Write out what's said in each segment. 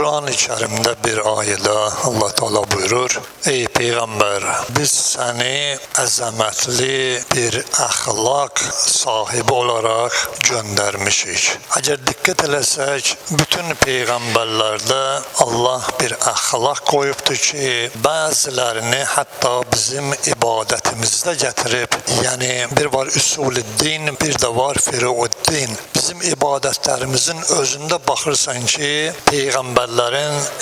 Kur'an-ı Kerim'de bir ayette Allah Teala buyurur: Ey Peygamber, biz seni azametli bir ahlak sahibi olarak göndermişik. Eğer dikkat etsek, bütün peygamberlerde Allah bir ahlak koyuptu ki bazılarını hatta bizim ibadetimizde getirip, yani bir var usulüddin, bir de var firuuddin. Bizim ibadetlerimizin özünde bakırsan ki peygamberlerin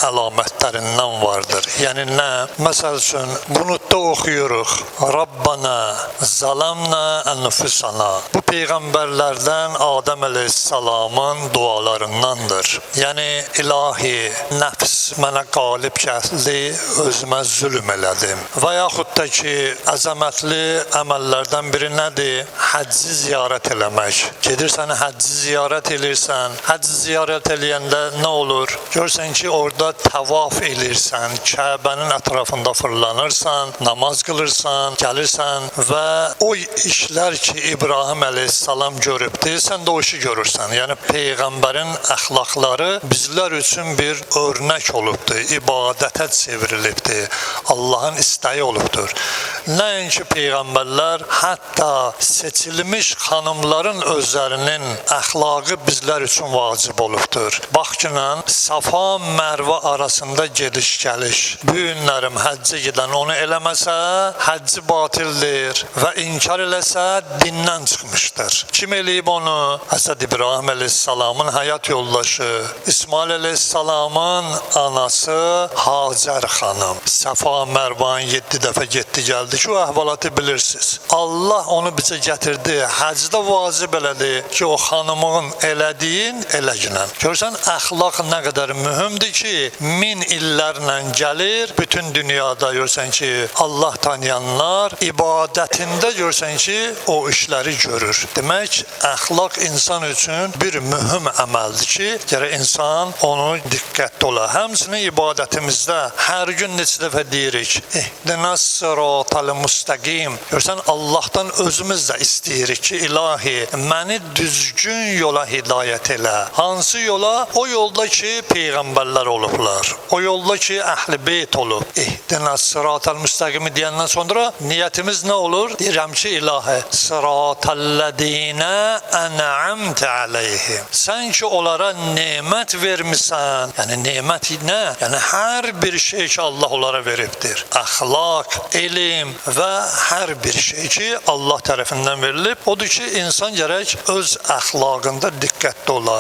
alametlerinden vardır. Yani ne? Mesela için bunu da okuyoruz. Rabbana zalamna enfusana. Bu peygamberlerden Adem Aleyhisselam'ın dualarındandır. Yani ilahi nefs mənə qalib gəldi, özümə zulüm elədim. Və yaxud da ki, əzəmətli əməllərdən biri nədir? Həcci ziyarət eləmək. Gedirsən, həcci ziyarət edirsən. Həcci ziyarət eləyəndə nə olur? Görsən ki, orada təvaf edirsən, Kəbənin ətrafında fırlanırsan, namaz qılırsan, gəlirsən və o işlər ki, İbrahim Əleyhisselam görübdür, sən də o işi görürsən. Yəni, Peyğəmbərin əxlaqları bizlər üçün bir örnək olubdur, ibadətə çevrilibdir, Allahın istəyi olubdur. Nəinki Peyğəmbərlər, hətta seçilmiş xanımların özlərinin əxlaqı bizlər üçün vacib olubdur. Bax ki, Safa Mərvə arasında gediş-gəliş, bu günlərim həccə gedən onu eləməsə, həcci batildir və inkar eləsə, dindən çıxmışdır. Kim eləyib onu? Həzrət İbrahim Əleyhisselamın həyat yoldaşı, İsmail Əleyhisselamın anası Hacər xanım. Safa Mərvanı 7 dəfə getdi, gəldi ki, o əhvalatı bilirsiniz. Allah onu bizə gətirdi, həcdə vacib elədi ki, o xanımın elədiyin eləginən. Görsən, əxlaq nə qədər mühümdür ki, 1000 illərlə gəlir, bütün dünyada görsən ki, Allah tanıyanlar ibadətində görsən ki, o işləri görür. Demək, əxlaq insan üçün bir mühüm əməldir ki, gərək insan onu diqqətli ola. Həmçinin ibadətimizdə hər gün neçə dəfə deyirik, İhdinas sıratal müstəqim. Görsən, Allahdan özümüz də istəyirik ki, ilahi, məni düzgün yola hidayət elə. Hansı yola? O yolda ki, peyğəmbərlər olublar. O yolda ki, əhl-i beyt olub. İhdinas sıratal müstəqimi deyəndən sonra niyyətimiz nə olur? Deyirəm ki, ilahi, sıratallədinə ənəamtə aleyhim. Sən ki, onlara nemət vermisən. Yəni, nemət nə? Yəni, hər bir şey ki, Allah onlara veribdir. Əxlaq, elm və hər bir şey ki, Allah tərəfindən verilib. Odur ki, insan gərək öz əxlaqında diqqətli ola.